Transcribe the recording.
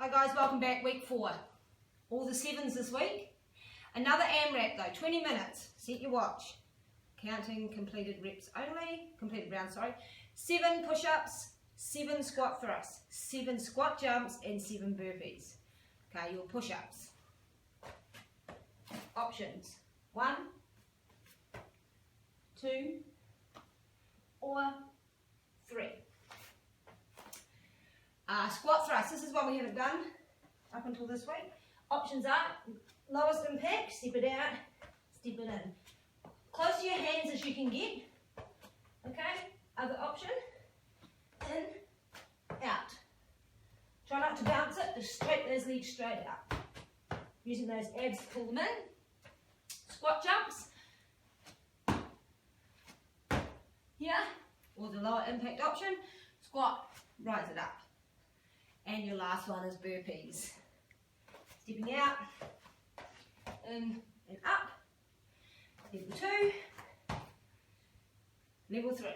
Hi guys, welcome back, week 4. All the 7s this week. Another AMRAP though, 20 minutes. Set your watch. Counting completed reps only, completed rounds, sorry. 7 push-ups, 7 squat thrusts, 7 squat jumps and 7 burpees. Okay, your push-ups. Options. 1, 2, or 3. Squat thrust, this is one we haven't done up until this week. Options are lowest impact, step it out, step it in. Close to your hands as you can get. Okay, other option, in, out. Try not to bounce it, just straight those legs straight out. Using those abs to pull them in. Squat jumps. Here, or the lower impact option, squat, rise it up. And your last one is burpees. Stepping out, in and up. Level 2, level 3.